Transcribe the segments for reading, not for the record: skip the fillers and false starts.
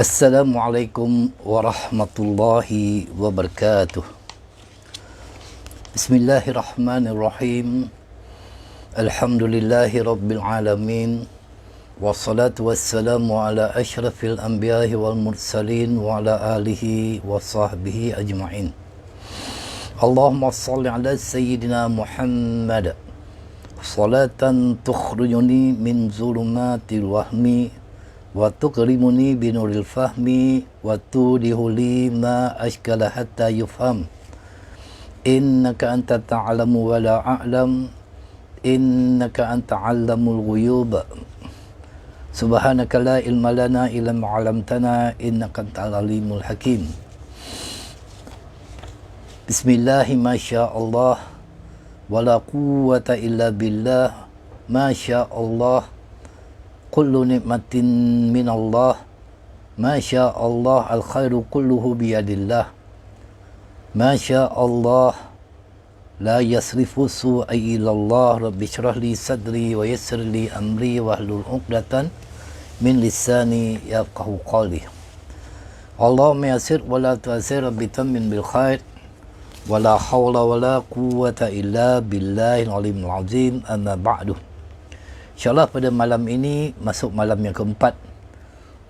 Assalamualaikum warahmatullahi wabarakatuh. Bismillahirrahmanirrahim. Alhamdulillahi rabbil alamin. Wassalatu wassalamu ala ashrafil anbiya'i wal mursalin wa ala alihi wa sahbihi ajma'in. Allahumma salli ala sayyidina Muhammad salatan tukhrijuni min zulumatil wahmi wa tuqrimuni binuril fahmi wa tudihuli ma ashkala hatta yufham. Innaka anta ta'lamu wa la a'lam, innaka anta 'allamul ghuyub. Subhanaka la ilma lana illa ma 'allamtana innaka antal alimul hakim. Bismillahi masyaallah wa la quwwata illa billah masyaallah. Kullu nikmatin minallah, Masya Allah, al-khairu kulluhu biyadillah, Masya Allah, la yasrifu su'a ilallah. Rabbi syrah li sadri wa yassir li amri wa hlul uqdatan min lisani yafqahu qawli. Allahumma yassir wa la tu'assir, Rabbi tammin bil khair, wa la hawla wa la quwwata illa billahil alimul azim. Amma ba'du. InsyaAllah pada malam ini masuk malam yang keempat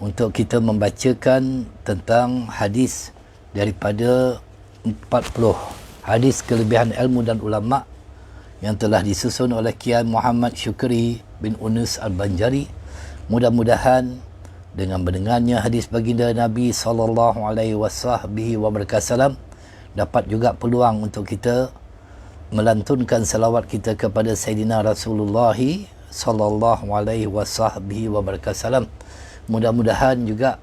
untuk kita membacakan tentang hadis daripada 40 hadis kelebihan ilmu dan ulama yang telah disusun oleh Kiai Muhammad Syukri bin Unus Al-Banjari. Mudah-mudahan dengan mendengarnya hadis baginda Nabi SAW dapat juga peluang untuk kita melantunkan salawat kita kepada Sayyidina Rasulullah sallallahu alaihi wasallam. Mudah-mudahan juga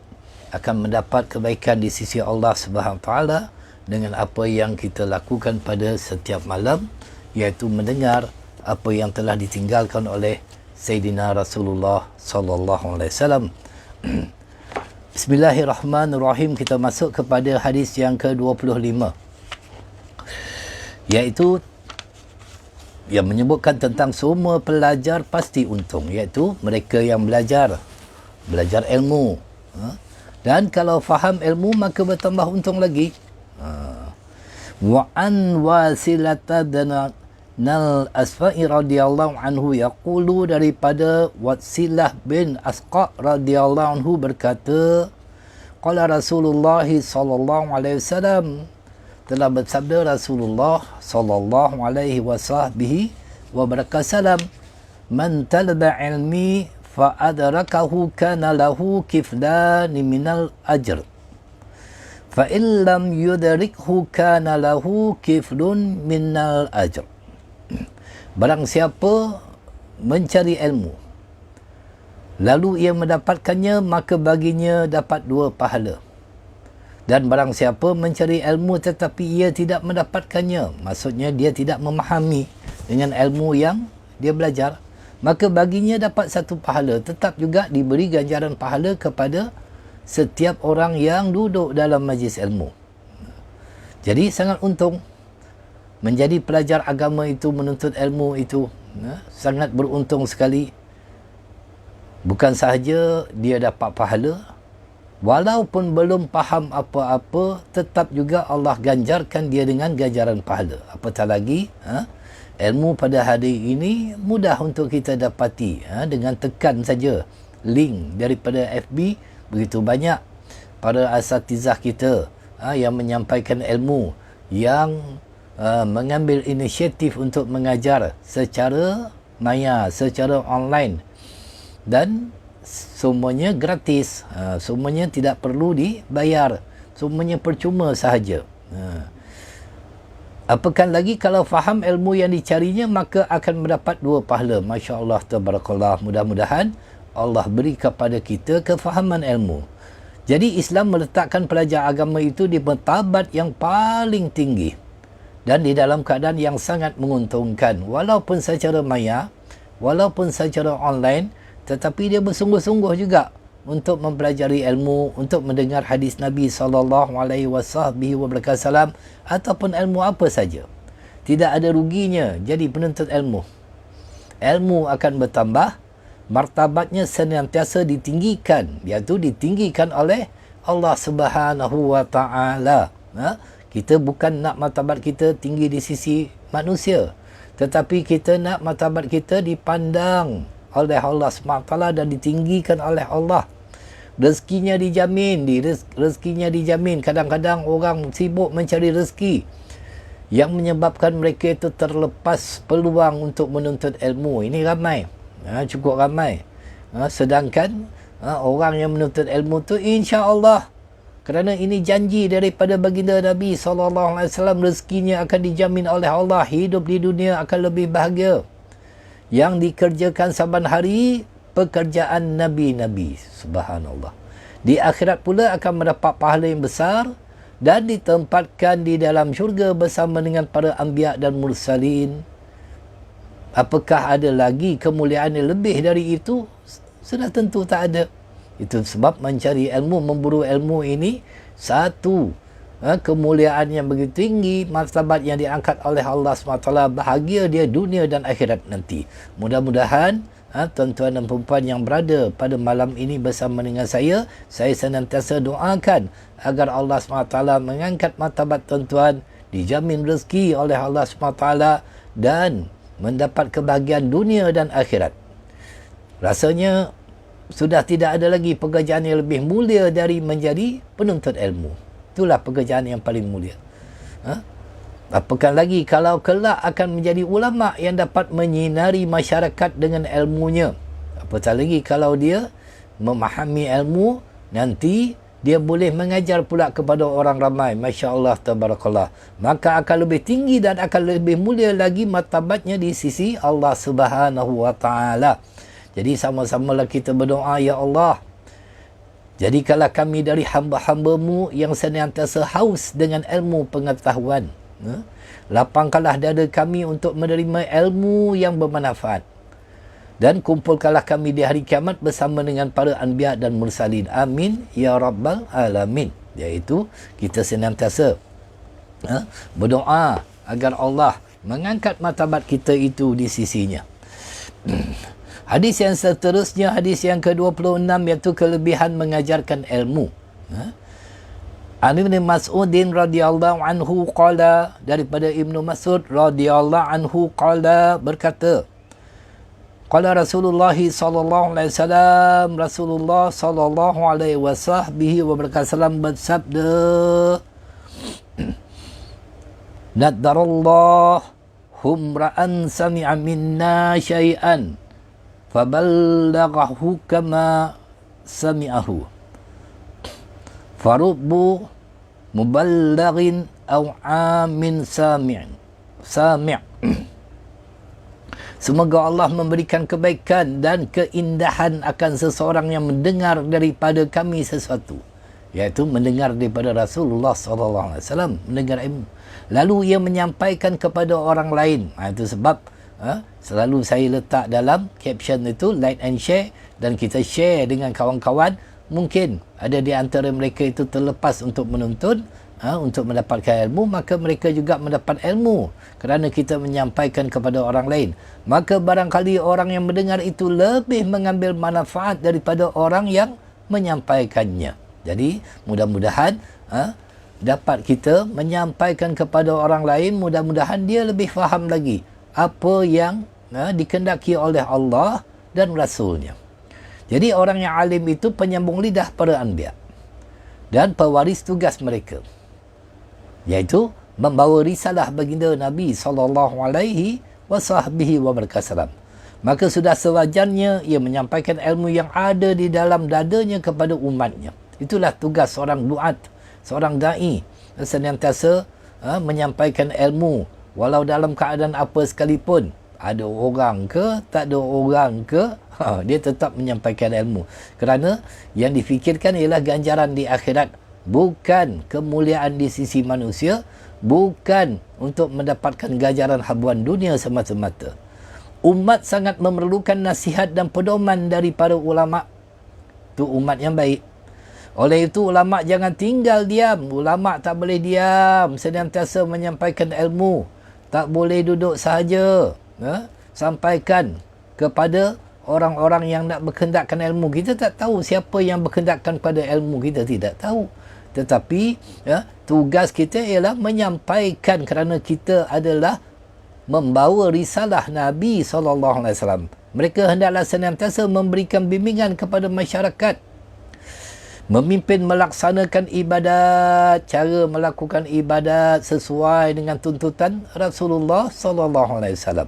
akan mendapat kebaikan di sisi Allah Subhanahu taala dengan apa yang kita lakukan pada setiap malam, iaitu mendengar apa yang telah ditinggalkan oleh Sayyidina Rasulullah sallallahu alaihi wasallam. Bismillahirrahmanirrahim. Kita masuk kepada hadis yang ke-25, iaitu yang menyebutkan tentang semua pelajar pasti untung, iaitu mereka yang belajar ilmu, dan kalau faham ilmu maka bertambah untung lagi. Wa an Wasilata nal Asfa'i radhiyallahu anhu yaqulu, daripada Wasilah bin Asqa radhiyallahu anhu berkata, qala Rasulullah sallallahu alaihi wasallam, telah bersabda Rasulullah sallallahu alaihi wasallam, man talaba ilmi fa adrakahu kana lahu kiflan minal ajr, fa in lam yudrikhu kana lahu kiflun minal ajr. Barang siapa mencari ilmu lalu ia mendapatkannya, maka baginya dapat 2 pahala. Dan barang siapa mencari ilmu tetapi ia tidak mendapatkannya, maksudnya dia tidak memahami dengan ilmu yang dia belajar, maka baginya dapat 1 pahala. Tetap juga diberi ganjaran pahala kepada setiap orang yang duduk dalam majlis ilmu. Jadi sangat untung menjadi pelajar agama itu, menuntut ilmu itu, sangat beruntung sekali. Bukan sahaja dia dapat pahala, walaupun belum faham apa-apa, tetap juga Allah ganjarkan dia dengan ganjaran pahala. Apatah lagi, ilmu pada hari ini mudah untuk kita dapati. Dengan tekan saja link daripada FB, begitu banyak para asatizah kita yang menyampaikan ilmu, yang mengambil inisiatif untuk mengajar secara maya, secara online, dan semuanya gratis, semuanya tidak perlu dibayar, semuanya percuma sahaja. Apakah lagi kalau faham ilmu yang dicarinya, maka akan mendapat 2 pahala. Masya Allah, tabarakallah. Mudah-mudahan Allah beri kepada kita kefahaman ilmu. Jadi Islam meletakkan pelajar agama itu di martabat yang paling tinggi dan di dalam keadaan yang sangat menguntungkan, walaupun secara maya, walaupun secara online, tetapi dia bersungguh-sungguh juga untuk mempelajari ilmu, untuk mendengar hadis Nabi SAW, ataupun ilmu apa saja. Tidak ada ruginya jadi penuntut ilmu. Ilmu akan bertambah, martabatnya senantiasa ditinggikan, iaitu ditinggikan oleh Allah Subhanahu wa taala. Kita bukan nak martabat kita tinggi di sisi manusia, tetapi kita nak martabat kita dipandang oleh Allah SWT dan ditinggikan oleh Allah. Rezekinya dijamin, rezekinya dijamin. Kadang-kadang orang sibuk mencari rezeki yang menyebabkan mereka itu terlepas peluang untuk menuntut ilmu. Ini ramai, cukup ramai. Sedangkan orang yang menuntut ilmu tu insya-Allah, kerana ini janji daripada baginda Nabi SAW, rezekinya akan dijamin oleh Allah, hidup di dunia akan lebih bahagia. Yang dikerjakan saban hari pekerjaan Nabi-Nabi, subhanallah. Di akhirat pula akan mendapat pahala yang besar dan ditempatkan di dalam syurga bersama dengan para anbiya dan mursalin. Apakah ada lagi kemuliaan yang lebih dari itu? Sudah tentu tak ada. Itu sebab mencari ilmu, memburu ilmu ini satu kemuliaan yang begitu tinggi, martabat yang diangkat oleh Allah SWT. Bahagia dia dunia dan akhirat nanti. Mudah-mudahan tuan-tuan dan perempuan yang berada pada malam ini bersama dengan saya senantiasa doakan agar Allah SWT mengangkat martabat tuan-tuan, dijamin rezeki oleh Allah SWT dan mendapat kebahagiaan dunia dan akhirat. Rasanya sudah tidak ada lagi pekerjaan yang lebih mulia dari menjadi penuntut ilmu. Itulah pekerjaan yang paling mulia. Apakah lagi kalau kelak akan menjadi ulama yang dapat menyinari masyarakat dengan ilmunya. Apatah lagi kalau dia memahami ilmu, nanti dia boleh mengajar pula kepada orang ramai. Masya Allah, tabarakallah. Maka akan lebih tinggi dan akan lebih mulia lagi martabatnya di sisi Allah Subhanahu wa taala. Jadi sama-samalah kita berdoa, ya Allah, jadikanlah kami dari hamba-hamba-Mu yang senantiasa haus dengan ilmu pengetahuan. Lapangkanlah dada kami untuk menerima ilmu yang bermanfaat. Dan kumpulkanlah kami di hari kiamat bersama dengan para anbiya dan mursalin. Amin ya rabbal alamin. Iaitu kita senantiasa berdoa agar Allah mengangkat martabat kita itu di sisinya. Hadis yang seterusnya, hadis yang ke-26, iaitu kelebihan mengajarkan ilmu. An Ibn Mas'udin radhiyallahu anhu qala, daripada Ibnu Mas'ud radhiyallahu anhu qala, berkata, qala Rasulullah sallallahu alaihi wasallam, Rasulullah sallallahu alaihi wasallam bersabda, nadarallahu humra'an sami'a minna syai'an faballaghahu kama sami'ahu farubbu muballaghin aw amin sami'. Semoga Allah memberikan kebaikan dan keindahan akan seseorang yang mendengar daripada kami sesuatu, iaitu mendengar daripada Rasulullah SAW, mendengar ilmu, lalu ia menyampaikan kepada orang lain. Itu sebab selalu saya letak dalam caption itu like and share, dan kita share dengan kawan-kawan. Mungkin ada di antara mereka itu terlepas untuk menuntut, untuk mendapatkan ilmu, maka mereka juga mendapat ilmu kerana kita menyampaikan kepada orang lain. Maka barangkali orang yang mendengar itu lebih mengambil manfaat daripada orang yang menyampaikannya. Jadi mudah-mudahan dapat kita menyampaikan kepada orang lain, mudah-mudahan dia lebih faham lagi apa yang dikehendaki oleh Allah dan Rasulnya. Jadi orang yang alim itu penyambung lidah para anbiya dan pewaris tugas mereka, iaitu membawa risalah baginda Nabi SAW. Maka sudah sewajarnya ia menyampaikan ilmu yang ada di dalam dadanya kepada umatnya. Itulah tugas seorang duat, seorang da'i, senantiasa menyampaikan ilmu walau dalam keadaan apa sekalipun. Ada orang ke, tak ada orang ke, dia tetap menyampaikan ilmu. Kerana yang difikirkan ialah ganjaran di akhirat, bukan kemuliaan di sisi manusia, bukan untuk mendapatkan ganjaran habuan dunia semata-mata. Umat sangat memerlukan nasihat dan pedoman dari para ulama. Itu umat yang baik. Oleh itu ulama jangan tinggal diam. Ulama tak boleh diam, senantiasa menyampaikan ilmu. Tak boleh duduk sahaja. Sampaikan kepada orang-orang yang nak berkehendakkan ilmu. Kita tak tahu siapa yang berkehendakkan pada ilmu, kita tidak tahu. Tetapi tugas kita ialah menyampaikan, kerana kita adalah membawa risalah Nabi SAW. Mereka hendaklah senantiasa memberikan bimbingan kepada masyarakat, memimpin melaksanakan ibadat, cara melakukan ibadat sesuai dengan tuntutan Rasulullah SAW.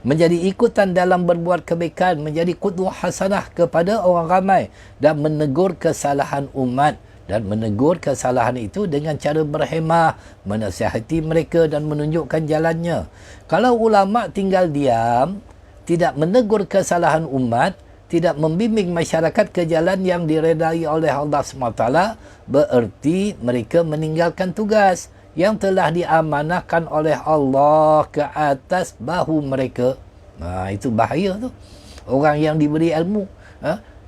Menjadi ikutan dalam berbuat kebaikan, menjadi qudwah hasanah kepada orang ramai dan menegur kesalahan umat. Dan menegur kesalahan itu dengan cara berhemah, menasihati mereka dan menunjukkan jalannya. Kalau ulama tinggal diam, tidak menegur kesalahan umat, tidak membimbing masyarakat ke jalan yang diredai oleh Allah SWT, bererti mereka meninggalkan tugas yang telah diamanahkan oleh Allah ke atas bahu mereka. Itu bahaya tu. Orang yang diberi ilmu,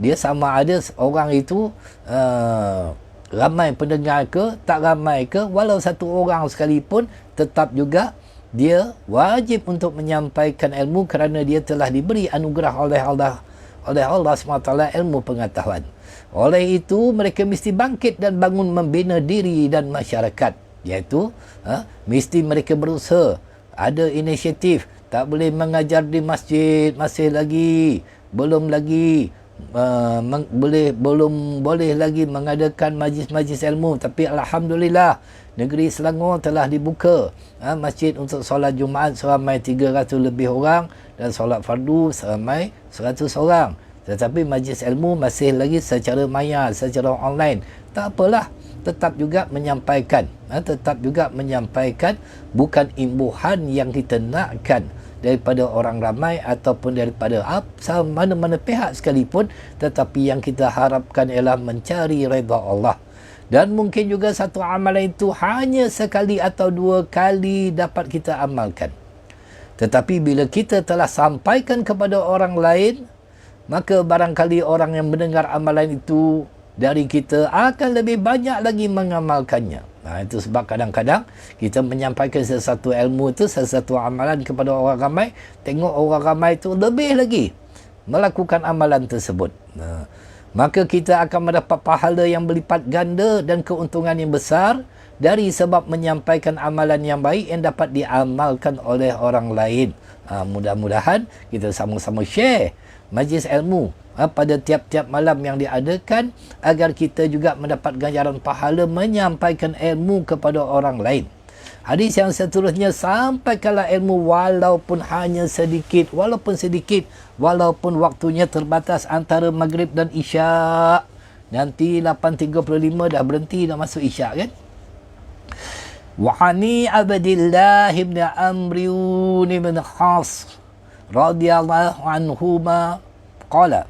dia sama ada orang itu ramai pendengar ke, tak ramai ke, walau satu orang sekalipun, tetap juga dia wajib untuk menyampaikan ilmu kerana dia telah diberi anugerah oleh Allah SWT ilmu pengetahuan. Oleh itu, mereka mesti bangkit dan bangun membina diri dan masyarakat. Iaitu, mesti mereka berusaha. Ada inisiatif. Tak boleh mengajar di masjid masih lagi. Belum lagi. Belum boleh lagi mengadakan majlis-majlis ilmu. Tapi Alhamdulillah, negeri Selangor telah dibuka masjid untuk solat Jumaat seramai 300 lebih orang dan solat fardu seramai 100 orang. Tetapi majlis ilmu masih lagi secara maya, secara online. Tak apalah, tetap juga menyampaikan. Tetap juga menyampaikan, bukan imbuhan yang kita nakkan daripada orang ramai ataupun daripada mana-mana pihak sekalipun, tetapi yang kita harapkan ialah mencari redha Allah. Dan mungkin juga satu amalan itu hanya sekali atau dua kali dapat kita amalkan. Tetapi bila kita telah sampaikan kepada orang lain, maka barangkali orang yang mendengar amalan itu dari kita akan lebih banyak lagi mengamalkannya. Itu sebab kadang-kadang kita menyampaikan sesuatu ilmu itu, sesuatu amalan kepada orang ramai, tengok orang ramai itu lebih lagi melakukan amalan tersebut. Maka kita akan mendapat pahala yang berlipat ganda dan keuntungan yang besar dari sebab menyampaikan amalan yang baik yang dapat diamalkan oleh orang lain. Mudah-mudahan kita sama-sama share majlis ilmu pada tiap-tiap malam yang diadakan, agar kita juga mendapat ganjaran pahala menyampaikan ilmu kepada orang lain. Hadis yang seterusnya, sampaikanlah ilmu walaupun hanya sedikit, walaupun waktunya terbatas antara maghrib dan isyak. Nanti 8.35 dah berhenti, dah masuk isyak kan. Wahani Abdillah ibn Amr ibn Khas radhiyallahu anhuma qala,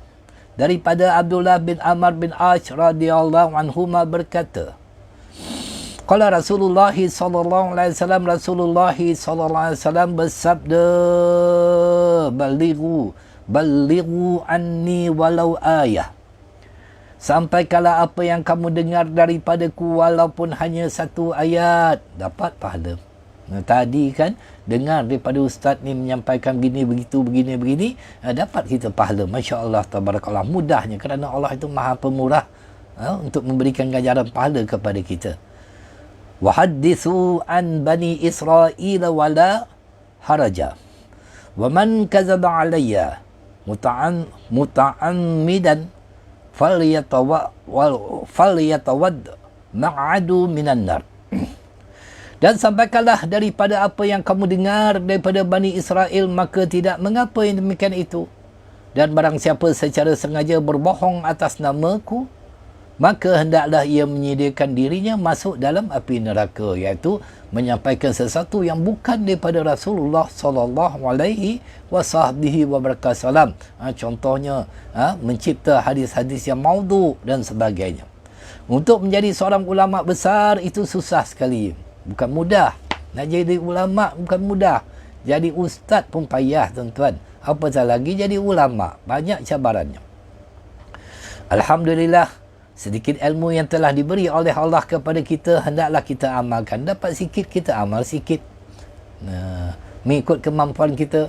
daripada Abdullah bin Amr bin As radhiyallahu anhuma berkata, qala Rasulullah sallallahu alaihi wasallam, Rasulullah sallallahu alaihi wasallam bersabda, balighu anni walau ayah, sampaikanlah apa yang kamu dengar daripadaku walaupun hanya satu ayat, dapat pahala. Tadi kan dengar daripada ustaz ni menyampaikan begini begini, dapat kita pahala. Masya Allah, tabarakallah, mudahnya kerana Allah itu maha pemurah untuk memberikan ganjaran pahala kepada kita. Wahadithu an bani Israel wala haraja wa man kazaba alayya muta'ammidan falyatawad maq'adu minan nar. Dan sampaikanlah daripada apa yang kamu dengar daripada Bani Israel, maka tidak mengapa yang demikian itu. Dan barang siapa secara sengaja berbohong atas namaku, maka hendaklah ia menyediakan dirinya masuk dalam api neraka, iaitu menyampaikan sesuatu yang bukan daripada Rasulullah sallallahu alaihi wasallam. Contohnya mencipta hadis-hadis yang maudhu dan sebagainya. Untuk menjadi seorang ulama besar itu susah sekali. Bukan mudah. Nak jadi ulama bukan mudah. Jadi ustaz pun payah, tuan-tuan. Apatah lagi jadi ulama. Banyak cabarannya. Alhamdulillah, sedikit ilmu yang telah diberi oleh Allah kepada kita, hendaklah kita amalkan. Dapat sikit, kita amal sikit. Mengikut kemampuan kita.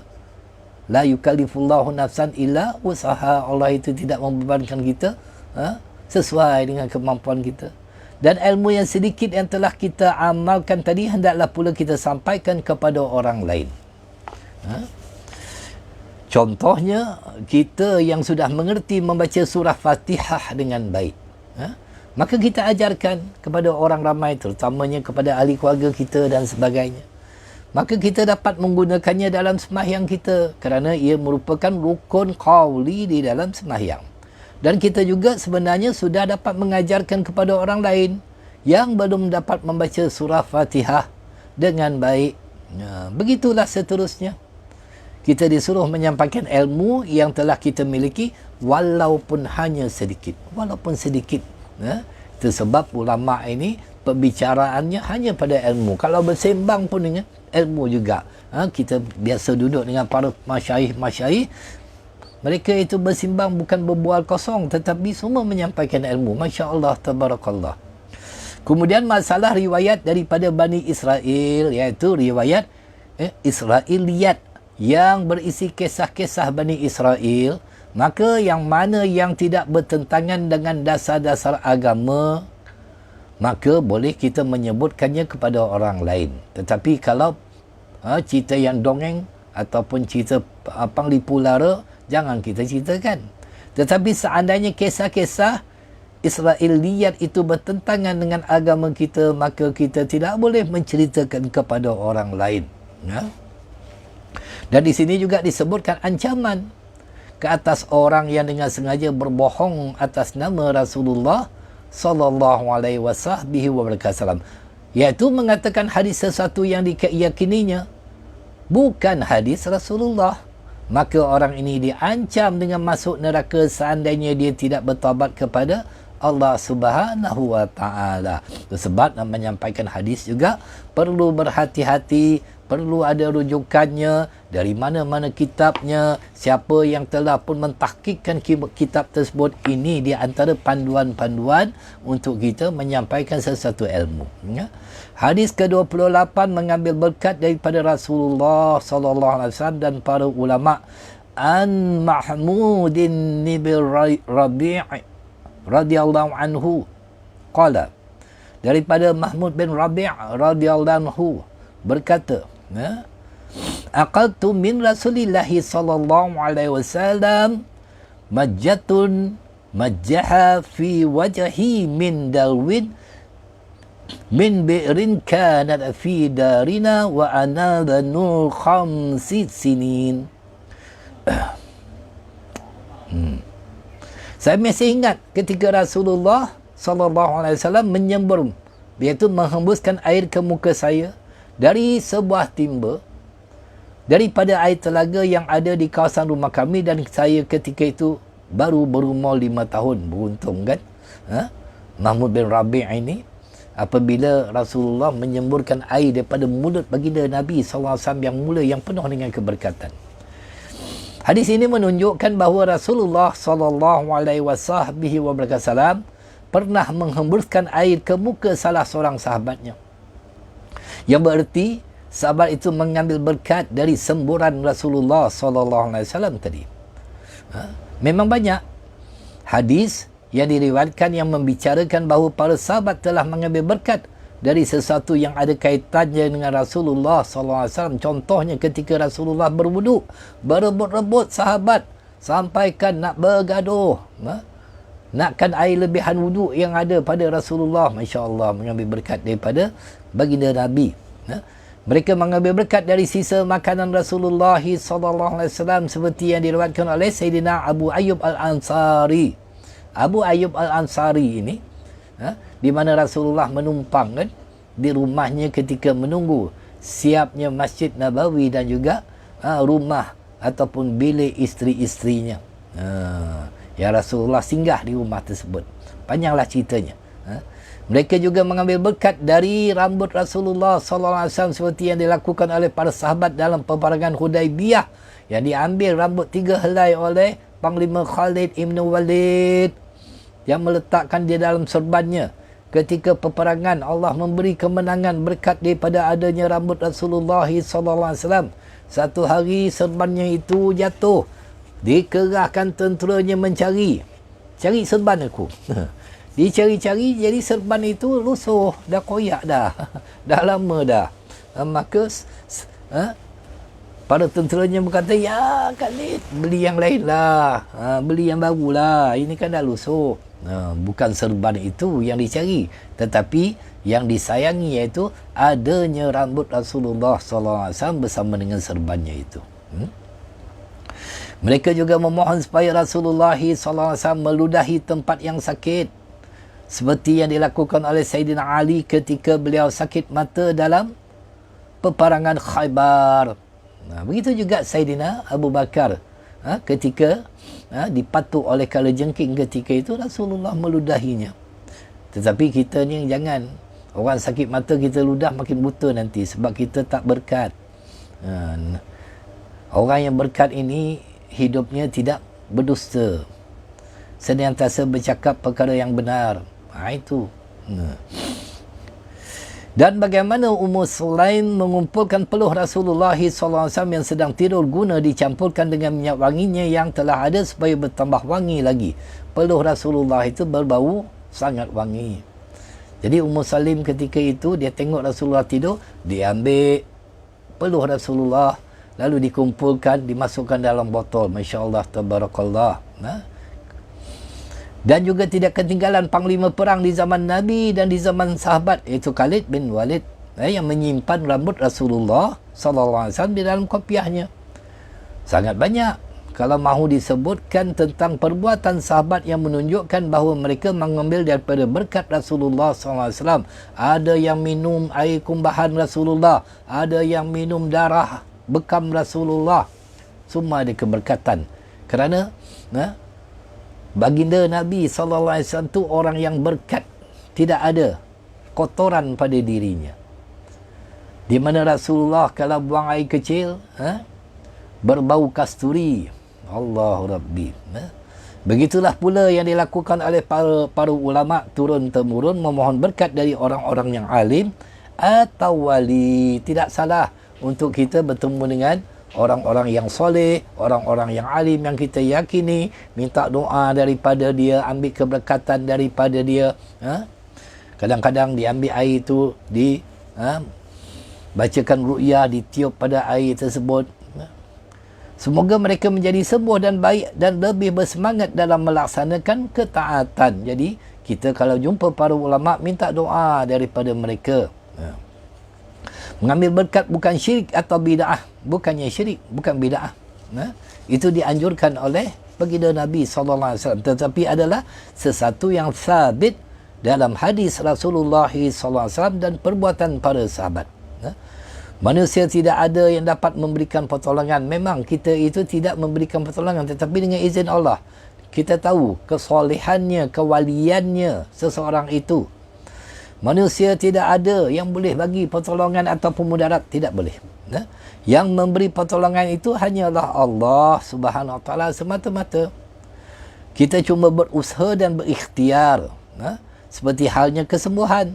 La yukallifullahu nafsan illa usaha. Allah itu tidak membebankan kita sesuai dengan kemampuan kita. Dan ilmu yang sedikit yang telah kita amalkan tadi hendaklah pula kita sampaikan kepada orang lain. Contohnya, kita yang sudah mengerti membaca surah Fatihah dengan baik, maka kita ajarkan kepada orang ramai, terutamanya kepada ahli keluarga kita dan sebagainya. Maka kita dapat menggunakannya dalam sembahyang kita kerana ia merupakan rukun qauli di dalam sembahyang. Dan kita juga sebenarnya sudah dapat mengajarkan kepada orang lain yang belum dapat membaca surah Fatihah dengan baik. Begitulah seterusnya. Kita disuruh menyampaikan ilmu yang telah kita miliki walaupun hanya sedikit. Walaupun sedikit. Itu sebab ulama' ini pembicaraannya hanya pada ilmu. Kalau bersembang pun dengan ilmu juga. Kita biasa duduk dengan para masyayikh. Mereka itu bersimbang bukan berbual kosong, tetapi semua menyampaikan ilmu. Masya Allah, tabarakallah. Kemudian masalah riwayat daripada Bani Israel, iaitu riwayat Israiliyat yang berisi kisah-kisah Bani Israel. Maka yang mana yang tidak bertentangan dengan dasar-dasar agama, maka boleh kita menyebutkannya kepada orang lain. Tetapi kalau cerita yang dongeng ataupun cerita panglipu lara, jangan kita ceritakan. Tetapi seandainya kisah-kisah Israiliyat itu bertentangan dengan agama kita, maka kita tidak boleh menceritakan kepada orang lain. Dan di sini juga disebutkan ancaman ke atas orang yang dengan sengaja berbohong atas nama Rasulullah sallallahu alaihi wasallam, iaitu mengatakan hadis sesuatu yang diyakininya bukan hadis Rasulullah. Maka orang ini diancam dengan masuk neraka seandainya dia tidak bertaubat kepada Allah Subhanahu wa taala. Sebab nak menyampaikan hadis juga perlu berhati-hati, perlu ada rujukannya, dari mana-mana kitabnya, siapa yang telah pun mentahqiqkan kitab tersebut. Ini di antara panduan-panduan untuk kita menyampaikan sesuatu ilmu. Hadis ke-28 mengambil berkat daripada Rasulullah sallallahu alaihi wasallam dan para ulama. An Mahmudin bin Rabi' radhiyallahu anhu qala, daripada Mahmud bin Rabi' radhiyallahu anhu berkata, aqaltu min Rasulillah sallallahu alaihi wasallam majjatun majjaha fi wajhi min dalwin min bi'rin kanat fi darina wa ana dhanul 5 sinin. Saya masih ingat ketika Rasulullah sallallahu alaihi wasallam menyembur, iaitu menghembuskan air ke muka saya dari sebuah timba daripada air telaga yang ada di kawasan rumah kami, dan saya ketika itu baru berumur 5 tahun. Beruntung kan? Mahmud bin Rabi' ini, apabila Rasulullah menyemburkan air daripada mulut baginda Nabi SAW yang mulia, yang penuh dengan keberkatan. Hadis ini menunjukkan bahawa Rasulullah SAW pernah menghembuskan air ke muka salah seorang sahabatnya. Yang bererti sahabat itu mengambil berkat dari semburan Rasulullah SAW tadi. Memang banyak hadis yang diriwayatkan yang membicarakan bahawa para sahabat telah mengambil berkat dari sesuatu yang ada kaitannya dengan Rasulullah SAW. Contohnya ketika Rasulullah berwuduk, berebut-rebut sahabat sampaikan nak bergaduh, nakkan air lebihan wuduk yang ada pada Rasulullah. Masya Allah, mengambil berkat daripada baginda Nabi. Mereka mengambil berkat dari sisa makanan Rasulullah SAW seperti yang diriwayatkan oleh Sayyidina Abu Ayyub Al-Ansari. Abu Ayyub Al-Ansari ini, di mana Rasulullah menumpang kan di rumahnya ketika menunggu siapnya Masjid Nabawi dan juga rumah ataupun bilik isteri-isterinya. Ya, Rasulullah singgah di rumah tersebut. Panjanglah ceritanya. Mereka juga mengambil berkat dari rambut Rasulullah SAW seperti yang dilakukan oleh para sahabat dalam peperangan Hudaibiyah, yang diambil rambut 3 helai oleh Panglima Khalid Ibn Walid yang meletakkan dia dalam serbannya. Ketika peperangan, Allah memberi kemenangan berkat daripada adanya rambut Rasulullah SAW. Satu hari serbannya itu jatuh. Dikerahkan tenteranya mencari. Cari serban aku. Dicari-cari, jadi serban itu lusuh. Dah koyak dah. Dah lama dah. Maka para tenteranya berkata, ya Khalid, beli yang lain lah. Beli yang baru lah. Ini kan dah lusuh. Bukan serban itu yang dicari, tetapi yang disayangi iaitu adanya rambut Rasulullah SAW bersama dengan serbannya itu. Mereka juga memohon supaya Rasulullah SAW meludahi tempat yang sakit, seperti yang dilakukan oleh Sayyidina Ali ketika beliau sakit mata dalam peperangan Khaybar. Begitu juga Sayyidina Abu Bakar ketika dipatuk oleh kalajengking ketika itu Rasulullah meludahinya. Tetapi kita ni jangan, orang sakit mata kita ludah makin buta nanti sebab kita tak berkat. Orang yang berkat ini hidupnya tidak berdusta, senantiasa bercakap perkara yang benar. Itu. Dan bagaimana Ummu Sulaim mengumpulkan peluh Rasulullah SAW yang sedang tidur guna dicampurkan dengan minyak wanginya yang telah ada supaya bertambah wangi lagi. Peluh Rasulullah itu berbau sangat wangi. Jadi Ummu Sulaim ketika itu dia tengok Rasulullah tidur, dia ambil peluh Rasulullah lalu dikumpulkan, dimasukkan dalam botol. Masya Allah, tabarakallah. Dan juga tidak ketinggalan panglima perang di zaman Nabi dan di zaman sahabat, iaitu Khalid bin Walid, yang menyimpan rambut Rasulullah SAW di dalam kopiahnya. Sangat banyak. Kalau mahu disebutkan tentang perbuatan sahabat yang menunjukkan bahawa mereka mengambil daripada berkat Rasulullah SAW. Ada yang minum air kumbahan Rasulullah, ada yang minum darah bekam Rasulullah. Semua ada keberkatan. Kerana baginda Nabi SAW itu orang yang berkat. Tidak ada kotoran pada dirinya. Di mana Rasulullah kalau buang air kecil, berbau kasturi. Allah Rabbi. Begitulah pula yang dilakukan oleh para ulama turun-temurun memohon berkat dari orang-orang yang alim atau wali. Tidak salah untuk kita bertemu dengan orang-orang yang soleh, orang-orang yang alim yang kita yakini, minta doa daripada dia, ambil keberkatan daripada dia. Kadang-kadang diambil air itu, bacakan ru'yah, ditiup pada air tersebut. Semoga mereka menjadi sembuh dan baik dan lebih bersemangat dalam melaksanakan ketaatan. Jadi kita kalau jumpa para ulama, minta doa daripada mereka. Mengambil berkat bukan syirik atau bid'ah. Bukannya syirik, bukan bid'ah. Itu dianjurkan oleh baginda Nabi SAW. Tetapi adalah sesuatu yang sabit dalam hadis Rasulullah SAW dan perbuatan para sahabat. Manusia tidak ada yang dapat memberikan pertolongan. Memang kita itu tidak memberikan pertolongan, tetapi dengan izin Allah. Kita tahu kesolehannya, kewaliannya seseorang itu. Manusia tidak ada yang boleh bagi pertolongan ataupun mudarat, tidak boleh. Yang memberi pertolongan itu hanyalah Allah Subhanahu Wa Taala semata-mata. Kita cuma berusaha dan berikhtiar. Seperti halnya kesembuhan.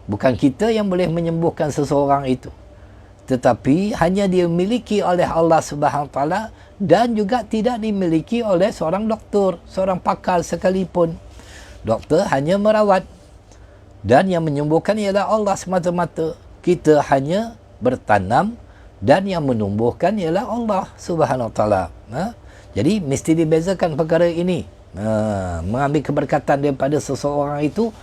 Bukan kita yang boleh menyembuhkan seseorang itu, tetapi hanya dimiliki oleh Allah Subhanahu Wa Taala dan juga tidak dimiliki oleh seorang doktor, seorang pakar sekalipun. Doktor hanya merawat dan yang menyembuhkan ialah Allah semata-mata. Kita hanya bertanam dan yang menumbuhkan ialah Allah Subhanahu Wa Taala. Jadi mesti dibezakan perkara ini. Mengambil keberkatan daripada seseorang itu,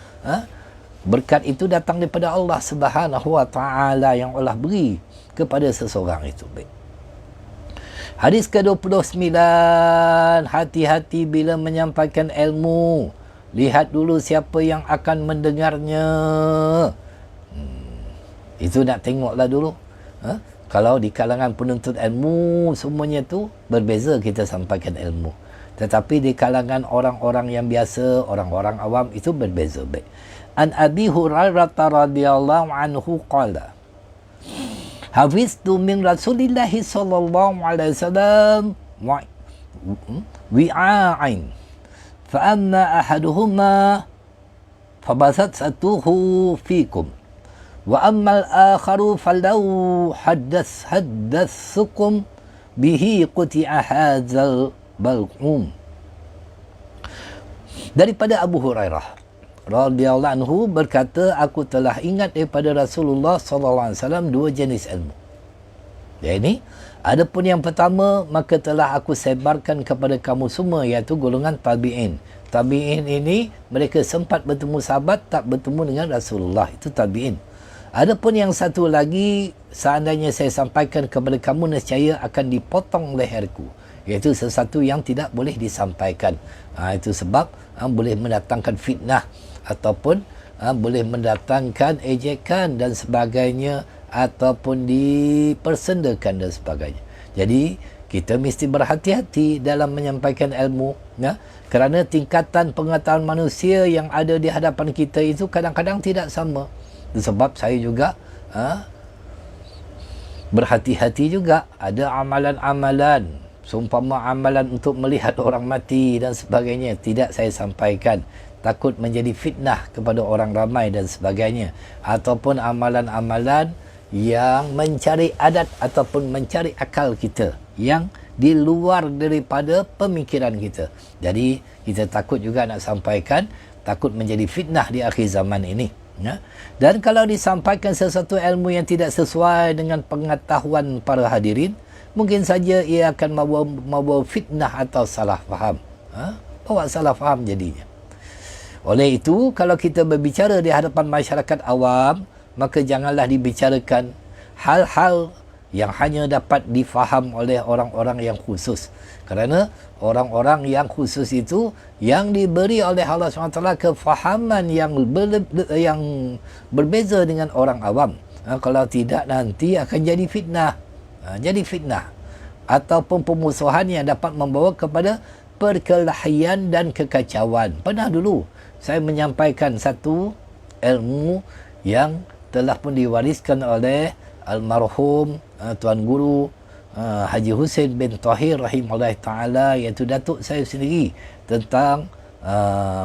berkat itu datang daripada Allah Subhanahu Wa Taala yang Allah beri kepada seseorang itu. Baik. Hadis ke-29, hati-hati bila menyampaikan ilmu. Lihat dulu siapa yang akan mendengarnya. Itu nak tengoklah dulu. Kalau di kalangan penuntut ilmu semuanya tu berbeza kita sampaikan ilmu. Tetapi di kalangan orang-orang yang biasa, orang-orang awam itu berbeza. Baik. An Abi Hurairah radhiyallahu anhu qala, hafiztu min Rasulillah sallallahu alaihi wasallam wi'ain fa amma ahaduhuma fabasatsatuhu fikum Wa ammal akharu falau haddatsukum bihi quti'a hadzal balqum. Daripada Abu Hurairah radhiyallahu anhu berkata, aku telah ingat daripada Rasulullah sallallahu alaihi wasallam dua jenis ilmu. Ini adapun yang pertama, maka telah aku sebarkan kepada kamu semua, iaitu golongan tabi'in. Tabi'in ini mereka sempat bertemu sahabat, tak bertemu dengan Rasulullah, itu tabi'in. Adapun yang satu lagi, seandainya saya sampaikan kepada kamu, nescaya akan dipotong leherku, iaitu sesuatu yang tidak boleh disampaikan. Itu sebab boleh mendatangkan fitnah ataupun boleh mendatangkan ejekan dan sebagainya, ataupun dipersendakan dan sebagainya. Jadi kita mesti berhati-hati dalam menyampaikan ilmu, ya, kerana tingkatan pengetahuan manusia yang ada di hadapan kita itu kadang-kadang tidak sama. Sebab saya juga berhati-hati juga. Ada amalan-amalan, seumpama amalan untuk melihat orang mati dan sebagainya, tidak saya sampaikan, takut menjadi fitnah kepada orang ramai dan sebagainya. Ataupun amalan-amalan yang mencari adat ataupun mencari akal kita, yang di luar daripada pemikiran kita. Jadi kita takut juga nak sampaikan, takut menjadi fitnah di akhir zaman ini, ya. Dan kalau disampaikan sesuatu ilmu yang tidak sesuai dengan pengetahuan para hadirin, mungkin saja ia akan membawa fitnah atau salah faham. Bawa salah faham jadinya. Oleh itu, kalau kita berbicara di hadapan masyarakat awam, maka janganlah dibicarakan hal-hal yang hanya dapat difaham oleh orang-orang yang khusus. Kerana orang-orang yang khusus itu yang diberi oleh Allah SWT kefahaman yang berbeza dengan orang awam. Kalau tidak, nanti akan jadi fitnah. Jadi fitnah ataupun pemusuhan yang dapat membawa kepada perkelahian dan kekacauan. Pernah dulu saya menyampaikan satu ilmu yang telah pun diwariskan oleh almarhum Tuan Guru Haji Hussein bin Tahir rahimahullah ta'ala, iaitu datuk saya sendiri, tentang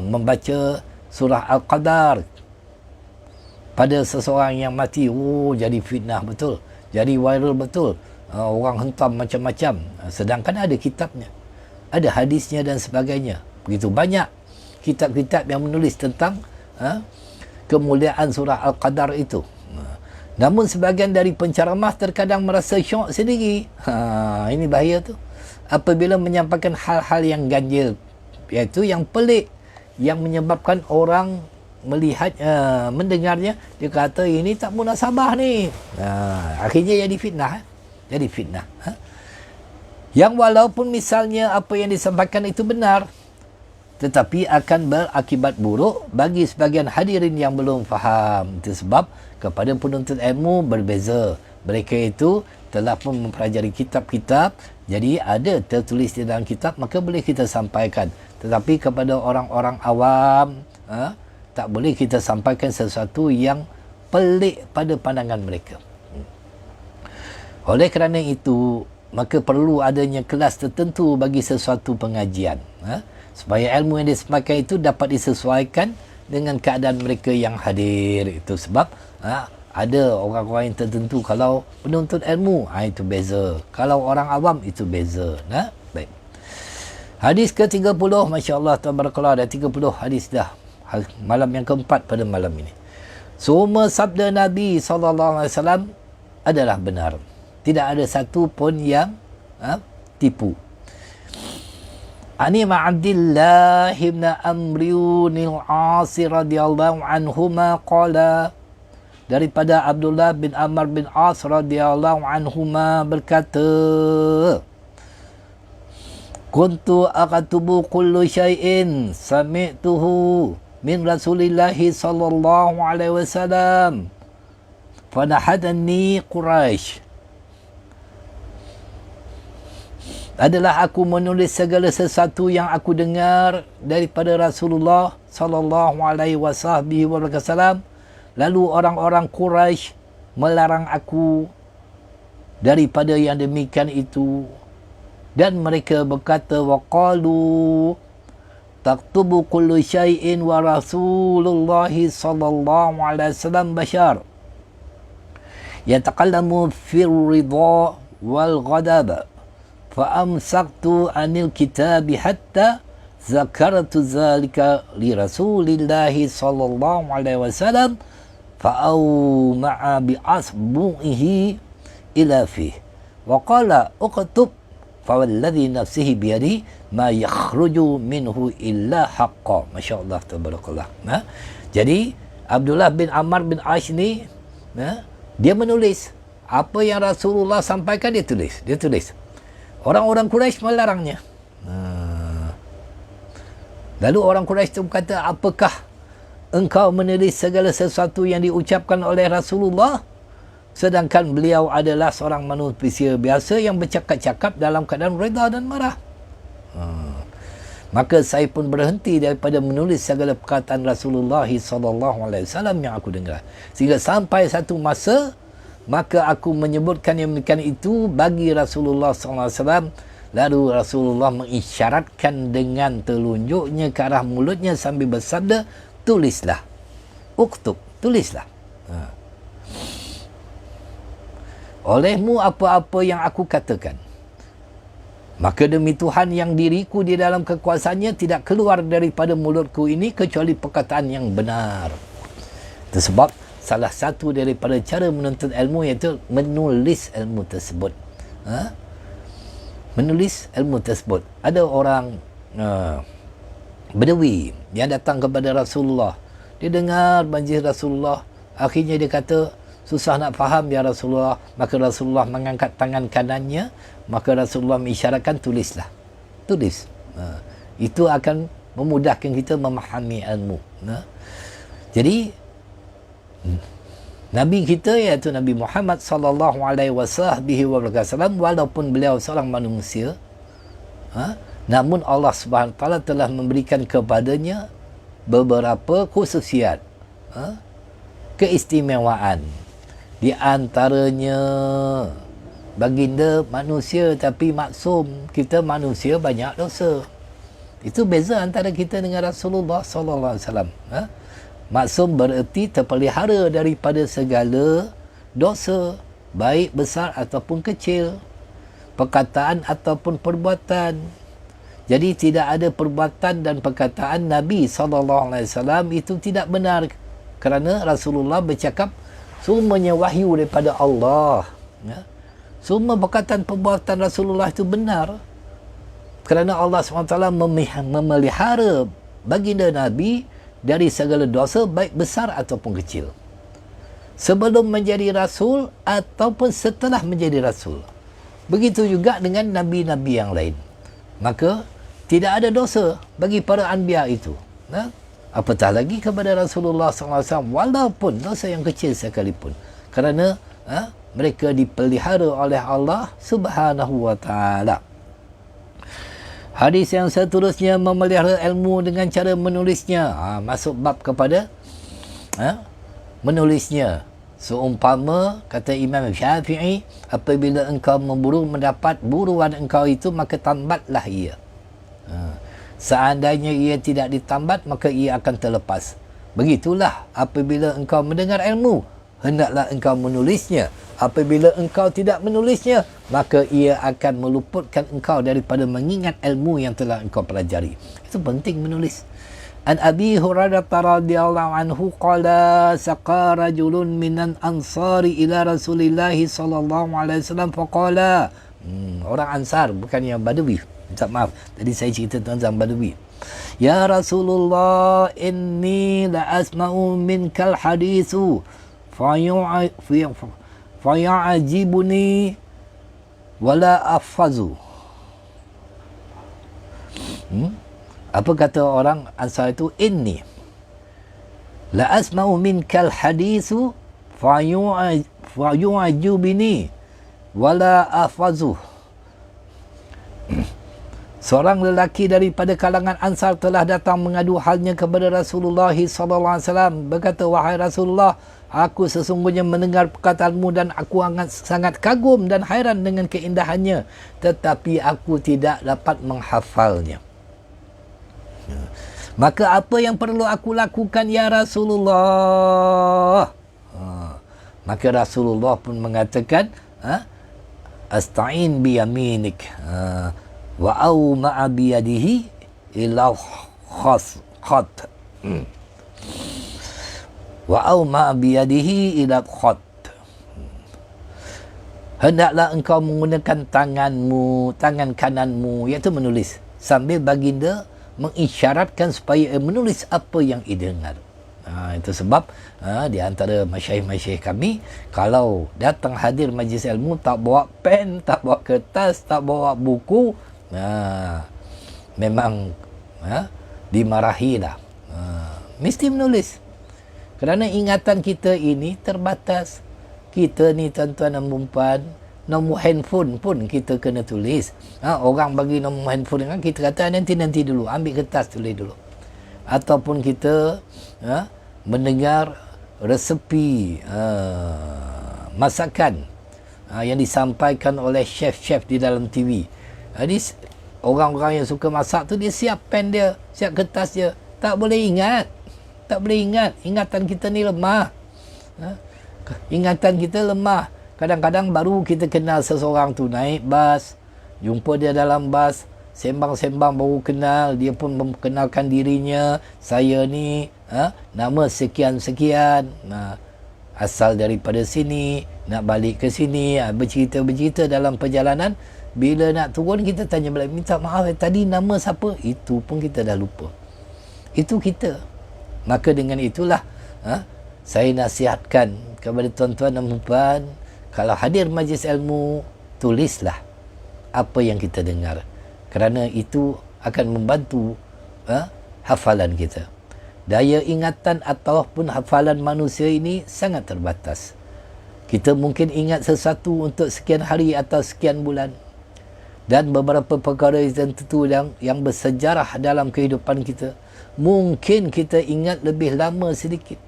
membaca surah Al-Qadar pada seseorang yang mati. Jadi fitnah betul, jadi viral betul, orang hentam macam-macam, sedangkan ada kitabnya, ada hadisnya dan sebagainya. Begitu banyak kitab-kitab yang menulis tentang kemuliaan surah Al-Qadar itu. Namun sebahagian dari penceramah terkadang merasa syok sendiri. Ini bahaya tu. Apabila menyampaikan hal-hal yang ganjil, iaitu yang pelik, yang menyebabkan orang melihat, mendengarnya, dia kata ini tak munasabah ni. Akhirnya jadi fitnah. Jadi fitnah. Yang walaupun misalnya apa yang disampaikan itu benar, tetapi akan berakibat buruk bagi sebagian hadirin yang belum faham. Itu sebab kepada penuntut ilmu berbeza. Mereka itu telah pun mempelajari kitab-kitab, jadi ada tertulis di dalam kitab, maka boleh kita sampaikan. Tetapi kepada orang-orang awam, tak boleh kita sampaikan sesuatu yang pelik pada pandangan mereka. Oleh kerana itu, maka perlu adanya kelas tertentu bagi sesuatu pengajian, supaya ilmu yang disampaikan itu dapat disesuaikan dengan keadaan mereka yang hadir. Itu sebab ada orang-orang yang tertentu, kalau penuntut ilmu itu beza, kalau orang awam itu beza. Baik. Hadis ke-30, masya-Allah tabarakallah, ada 30 hadis dah. Malam yang keempat pada malam ini. Semua sabda Nabi SAW adalah benar. Tidak ada satu pun yang tipu. Ani Abdullah ibn Amrun al-As radhiyallahu anhuma qala, daripada Abdullah bin Amr bin As radhiyallahu anhuma berkata, kuntu akatubu kullu syai'in sami'tuhu min Rasulillah sallallahu alaihi wasallam fanahadani Quraisy. Adalah aku menulis segala sesuatu yang aku dengar daripada Rasulullah sallallahu alaihi wasallam, lalu orang-orang Quraisy melarang aku daripada yang demikian itu, dan mereka berkata, waqalu taktubu kullu syai'in wa Rasulullah sallallahu alaihi wasallam bashar. yatakallamu fir ridha wal ghadab fa amsaktu anil kitabi hatta zakartu zalika li Rasulillahi sallallahu alaihi wasallam fa ma'a bi asbu'ihi ila fi wa qala uktub fa walladhi nafsihi bi yadihi ma yakhruju minhu illa haqqan. Masya-Allah, tabarakallah. Jadi Abdullah bin Amr bin Aish ni dia menulis apa yang Rasulullah sampaikan, dia tulis. Orang-orang Quraisy melarangnya. Lalu orang Quraisy itu berkata, apakah engkau menulis segala sesuatu yang diucapkan oleh Rasulullah, sedangkan beliau adalah seorang manusia biasa yang bercakap-cakap dalam keadaan reda dan marah. Maka saya pun berhenti daripada menulis segala perkataan Rasulullah sallallahu alaihi wasallam yang aku dengar. Sehingga sampai satu masa, maka aku menyebutkan yang demikian itu bagi Rasulullah sallallahu alaihi wasallam. Lalu Rasulullah mengisyaratkan dengan telunjuknya ke arah mulutnya sambil bersabda, tulislah. Uktub, tulislah. Olehmu apa-apa yang aku katakan. Maka demi Tuhan yang diriku di dalam kekuasaannya, tidak keluar daripada mulutku ini kecuali perkataan yang benar. Itu sebab salah satu daripada cara menuntut ilmu iaitu menulis ilmu tersebut. Menulis ilmu tersebut. Ada orang Bedawi yang datang kepada Rasulullah. Dia dengar banjir Rasulullah. Akhirnya dia kata, susah nak faham ya Rasulullah. Maka Rasulullah mengangkat tangan kanannya. Maka Rasulullah mengisyaratkan, tulislah. Tulis. Itu akan memudahkan kita memahami ilmu. Jadi Nabi kita iaitu Nabi Muhammad sallallahu alaihi wasallam, walaupun beliau seorang manusia, namun Allah Subhanahu wa taala telah memberikan kepadanya beberapa khususiat, keistimewaan. Di antaranya baginda manusia tapi maksum. Kita manusia banyak dosa. Itu beza antara kita dengan Rasulullah sallallahu alaihi wasallam. Maksum bererti terpelihara daripada segala dosa, baik besar ataupun kecil, perkataan ataupun perbuatan. Jadi tidak ada perbuatan dan perkataan Nabi sallallahu alaihi wasallam itu tidak benar, kerana Rasulullah bercakap semuanya wahyu daripada Allah. Semua perkataan perbuatan Rasulullah itu benar, kerana Allah SWT memelihara baginda Nabi dari segala dosa baik besar ataupun kecil, sebelum menjadi Rasul ataupun setelah menjadi Rasul. Begitu juga dengan Nabi-Nabi yang lain. Maka tidak ada dosa bagi para anbiya itu. Apatah lagi kepada Rasulullah SAW, walaupun dosa yang kecil sekalipun, kerana mereka dipelihara oleh Allah Subhanahu wa taala. Hadis yang seterusnya, memelihara ilmu dengan cara menulisnya. Masuk bab kepada menulisnya. Seumpama kata Imam Syafi'i, apabila engkau memburu mendapat buruan engkau itu, maka tambatlah ia. Seandainya ia tidak ditambat, maka ia akan terlepas. Begitulah apabila engkau mendengar ilmu, hendaklah engkau menulisnya. Apabila engkau tidak menulisnya, maka ia akan meluputkan engkau daripada mengingat ilmu yang telah engkau pelajari. Itu penting menulis. An Abi Hurairah radhiyallahu anhu qala saqa rajulun minan ansari ila Rasulillah sallallahu alaihi wasallam faqala. Orang Ansar, bukan yang Badawi. Minta maaf, tadi saya cerita tentang Badawi. Ya Rasulullah, inni la asma'u minkal hadithu faya'ajibuni wala afazu. Apa kata orang Ansar itu? Inni la asma'u minkal hadithu faya'ajibuni wala afazu. Seorang lelaki daripada kalangan Ansar telah datang mengadu halnya kepada Rasulullah sallallahu alaihi wasallam, berkata, wahai Rasulullah, aku sesungguhnya mendengar perkataanmu dan aku sangat kagum dan hairan dengan keindahannya, tetapi aku tidak dapat menghafalnya. Maka apa yang perlu aku lakukan ya Rasulullah? Maka Rasulullah pun mengatakan, asta'in biyaminik, wa au ma'a biyadihi ila khat, wa au ma'a biyadihi ila khat. Hendaklah engkau menggunakan tangan kananmu, iaitu menulis, sambil baginda mengisyaratkan supaya menulis apa yang ia dengar. Itu sebab di antara masyayikh-masyayikh kami, kalau datang hadir majlis ilmu, tak bawa pen, tak bawa kertas, tak bawa buku, memang dimarahilah. Mesti menulis. Kerana ingatan kita ini terbatas. Kita ni tuan-tuan dan puan, nombor handphone pun kita kena tulis. Orang bagi nombor handphone kan, kita kata nanti dulu, ambil kertas tulis dulu. Ataupun kita mendengar resepi masakan yang disampaikan oleh chef-chef di dalam TV. Jadi orang-orang yang suka masak tu, dia siap pen dia, siap kertas dia. Tak boleh ingat. Ingatan kita ni lemah. Ingatan kita lemah. Kadang-kadang baru kita kenal seseorang tu, naik bas, jumpa dia dalam bas, sembang-sembang baru kenal, dia pun memperkenalkan dirinya, saya ni nama sekian-sekian, asal daripada sini, nak balik ke sini, bercerita-bercerita dalam perjalanan. Bila nak turun, kita tanya balik, minta maaf tadi nama siapa? Itu pun kita dah lupa. Itu kita. Maka dengan itulah saya nasihatkan kepada tuan-tuan dan puan, kalau hadir majlis ilmu, tulislah apa yang kita dengar. Kerana itu akan membantu hafalan kita. Daya ingatan ataupun hafalan manusia ini sangat terbatas. Kita mungkin ingat sesuatu untuk sekian hari atau sekian bulan. Dan beberapa perkara tertentu yang bersejarah dalam kehidupan kita, mungkin kita ingat lebih lama sedikit.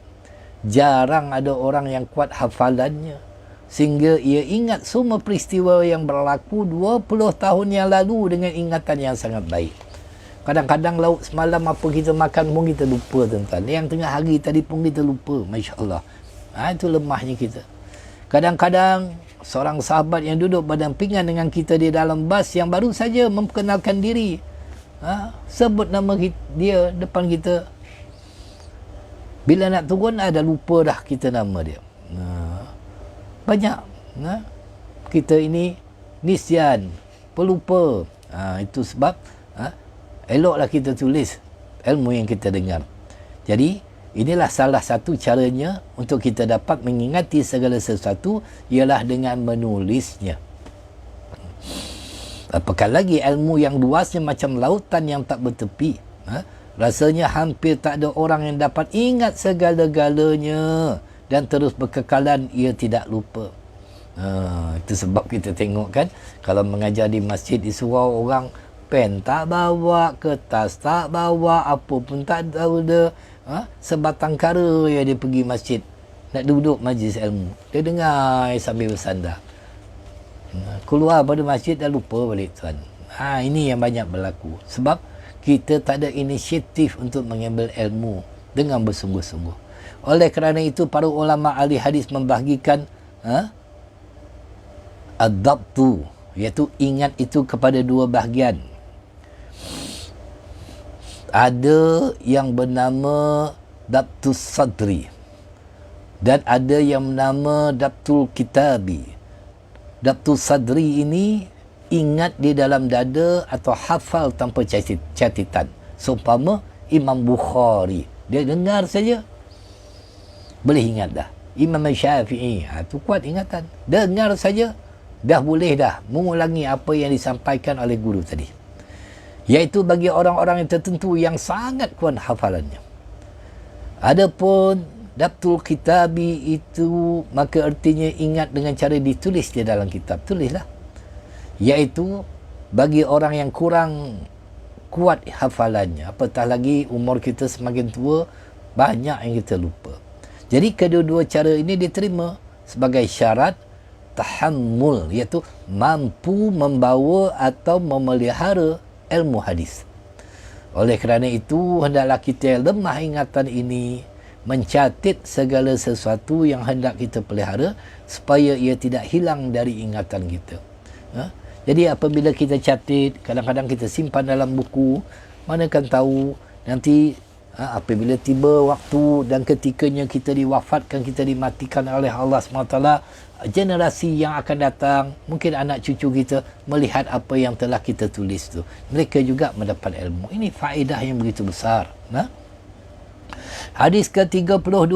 Jarang ada orang yang kuat hafalannya sehingga ia ingat semua peristiwa yang berlaku 20 tahun yang lalu dengan ingatan yang sangat baik. Kadang-kadang lauk semalam apa kita makan pun kita lupa, tuan-tuan. Yang tengah hari tadi pun kita lupa. Masya Allah. Itu lemahnya kita. Kadang-kadang seorang sahabat yang duduk berdampingan dengan kita di dalam bas, yang baru saja memperkenalkan diri, sebut nama dia depan kita, bila nak turun ada lupa dah kita nama dia. Banyak kita ini nisyan, pelupa. Itu sebab eloklah kita tulis ilmu yang kita dengar. Jadi inilah salah satu caranya untuk kita dapat mengingati segala sesuatu, ialah dengan menulisnya. Apakah lagi ilmu yang luasnya macam lautan yang tak bertepi. Rasanya hampir tak ada orang yang dapat ingat segala-galanya dan terus berkekalan ia tidak lupa. Itu sebab kita tengok kan, kalau mengajar di masjid di surau, orang pen tak bawa, kertas tak bawa, apa pun tak tahu dia. Sebatang kara ya dia pergi masjid nak duduk majlis ilmu, dia dengar sambil bersandar. Keluar pada masjid dah lupa balik, tuan. Ini yang banyak berlaku sebab kita tak ada inisiatif untuk mengambil ilmu dengan bersungguh-sungguh. Oleh kerana itu para ulama ahli hadis membahagikan ad-dabtu, iaitu ingat itu kepada dua bahagian. Ada yang bernama dabtus sadri dan ada yang bernama dabtul kitabi. Dabtus sadri ini ingat di dalam dada atau hafal tanpa catatan. Seumpama Imam Bukhari, dia dengar saja boleh ingat dah. Imam Syafi'i, tu kuat ingatan, dengar saja dah boleh dah mengulangi apa yang disampaikan oleh guru tadi. Iaitu bagi orang-orang yang tertentu yang sangat kuat hafalannya. Adapun dabtul kitabi itu, maka artinya ingat dengan cara ditulis di dalam kitab. Tulislah. Iaitu bagi orang yang kurang kuat hafalannya, apatah lagi umur kita semakin tua, banyak yang kita lupa. Jadi kedua-dua cara ini diterima sebagai syarat tahammul, iaitu mampu membawa atau memelihara ilmu hadis. Oleh kerana itu hendaklah kita yang lemah ingatan ini mencatat segala sesuatu yang hendak kita pelihara supaya ia tidak hilang dari ingatan kita. Jadi apabila kita catat, kadang-kadang kita simpan dalam buku, mana kan tahu nanti apabila tiba waktu dan ketikanya kita diwafatkan, kita dimatikan oleh Allah SWT, generasi yang akan datang, mungkin anak cucu kita melihat apa yang telah kita tulis tu, mereka juga mendapat ilmu. Ini faedah yang begitu besar. Hadis ke-32,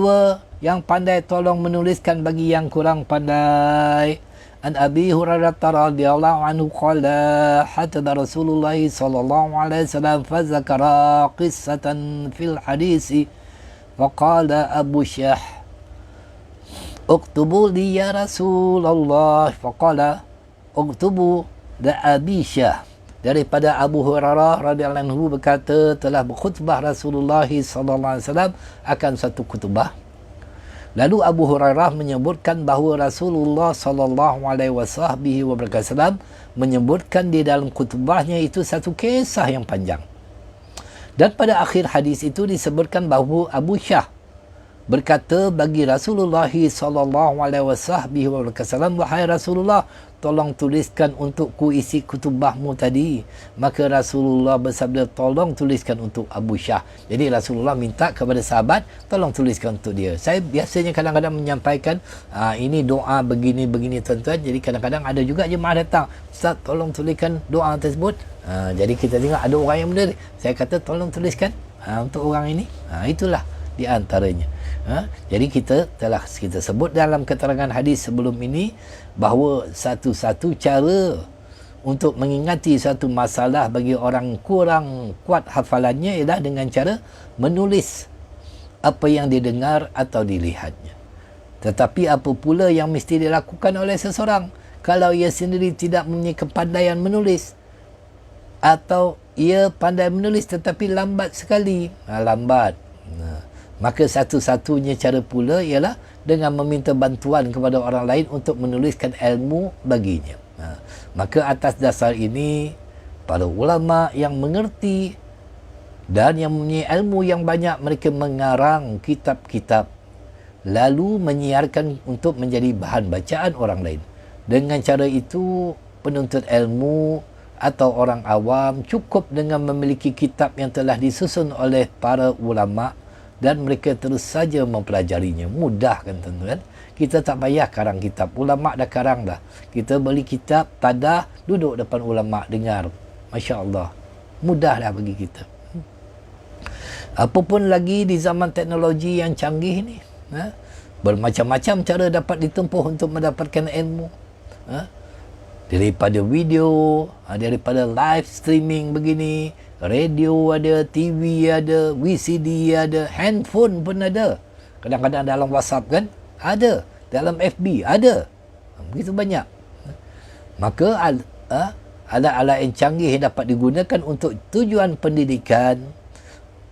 yang pandai tolong menuliskan bagi yang kurang pandai. An Abi Hurairah radhiyallahu anhu qala hatta Rasulullah sallallahu alaihi wasallam fa zakara qissatan fil hadisi wa qala Abu Syah uktubu li ya Rasulullah, fa qala uktubu da Abi Syah. Daripada Abu Hurairah radhiyallahu anhu berkata, telah berkhutbah Rasulullah sallallahu alaihi wasallam akan satu khutbah. Lalu Abu Hurairah menyebutkan bahawa Rasulullah sallallahu alaihi wasallam menyebutkan di dalam khutbahnya itu satu kisah yang panjang. Dan pada akhir hadis itu disebutkan bahawa Abu Syah berkata bagi Rasulullah sallallahu alaihi wasallam, wahai Rasulullah, tolong tuliskan untukku isi kutubahmu tadi. Maka Rasulullah bersabda, tolong tuliskan untuk Abu Syah. Jadi Rasulullah minta kepada sahabat, tolong tuliskan untuk dia. Saya biasanya kadang-kadang menyampaikan ini doa begini-begini tuan-tuan. Jadi kadang-kadang ada juga jemaah datang, Ustaz tolong tuliskan doa tersebut. Jadi kita tengok ada orang yang benar, saya kata tolong tuliskan untuk orang ini. Itulah di antaranya. Jadi kita sebut dalam keterangan hadis sebelum ini bahawa satu-satu cara untuk mengingati satu masalah bagi orang kurang kuat hafalannya ialah dengan cara menulis apa yang didengar atau dilihatnya. Tetapi apa pula yang mesti dilakukan oleh seseorang kalau ia sendiri tidak mempunyai kepandaian menulis, atau ia pandai menulis tetapi lambat sekali, maka satu-satunya cara pula ialah dengan meminta bantuan kepada orang lain untuk menuliskan ilmu baginya. Maka atas dasar ini, para ulama yang mengerti dan yang mempunyai ilmu yang banyak, mereka mengarang kitab-kitab lalu menyiarkan untuk menjadi bahan bacaan orang lain. Dengan cara itu, penuntut ilmu atau orang awam cukup dengan memiliki kitab yang telah disusun oleh para ulama dan mereka terus saja mempelajarinya. Mudah kan tuan-tuan? Kita tak payah karang kitab. Ulama dah karang dah. Kita beli kitab, tadah, duduk depan ulama, dengar. Masya Allah. Mudah dah bagi kita. Apapun lagi di zaman teknologi yang canggih ni, bermacam-macam cara dapat ditempuh untuk mendapatkan ilmu. Daripada video, daripada live streaming begini, radio ada, TV ada, VCD ada, handphone pun ada. Kadang-kadang dalam WhatsApp kan ada, dalam FB ada. Begitu banyak. Maka alat-alat yang canggih yang dapat digunakan untuk tujuan pendidikan,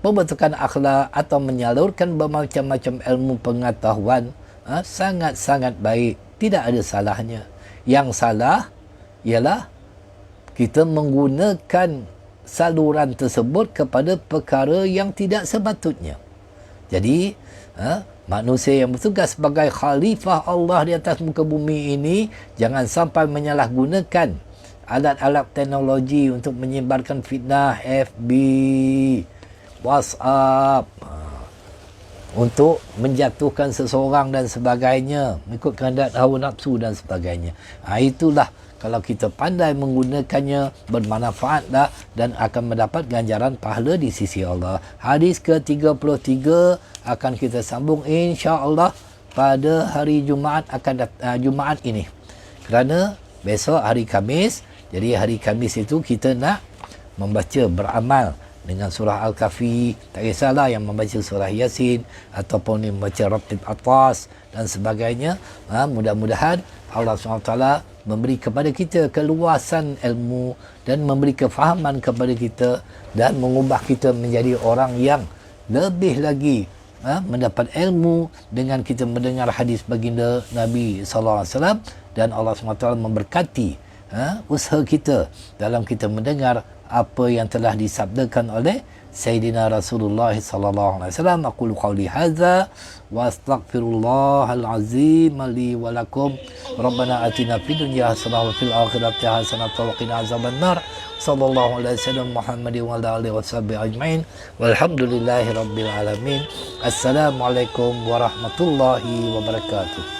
pembentukan akhlak atau menyalurkan bermacam-macam ilmu pengetahuan sangat-sangat baik. Tidak ada salahnya. Yang salah ialah kita menggunakan saluran tersebut kepada perkara yang tidak sepatutnya. Jadi, manusia yang bertugas sebagai khalifah Allah di atas muka bumi ini jangan sampai menyalahgunakan alat-alat teknologi untuk menyebarkan fitnah, FB, WhatsApp, untuk menjatuhkan seseorang dan sebagainya, mengikut kehendak hawa nafsu dan sebagainya. Itulah kalau kita pandai menggunakannya, bermanfaatlah dan akan mendapat ganjaran pahala di sisi Allah. Hadis ke-33 akan kita sambung insya-Allah pada hari Jumaat Jumaat ini. Kerana besok hari Khamis, jadi hari Khamis itu kita nak membaca, beramal dengan surah Al-Kahfi. Tak kisahlah yang membaca surah Yasin ataupun yang membaca Ratib Atas dan sebagainya. Mudah-mudahan Allah SWT memberi kepada kita keluasan ilmu dan memberi kefahaman kepada kita dan mengubah kita menjadi orang yang lebih lagi mendapat ilmu dengan kita mendengar hadis baginda Nabi SAW, dan Allah SWT memberkati usaha kita dalam kita mendengar apa yang telah disabdakan oleh Sayyidina Rasulullah sallallahu alaihi wasallam. Aqulu qawli hadza wa astaghfirullahal azim li wa lakum. Rabbana atina fid dunya hasanah wa fil akhirati hasanah wa qina azabannar. Sallallahu alaihi wasallam Muhammadin wa ala alihi washabbihi ajmain. Walhamdulillahi rabbil alamin. Assalamualaikum warahmatullahi wabarakatuh.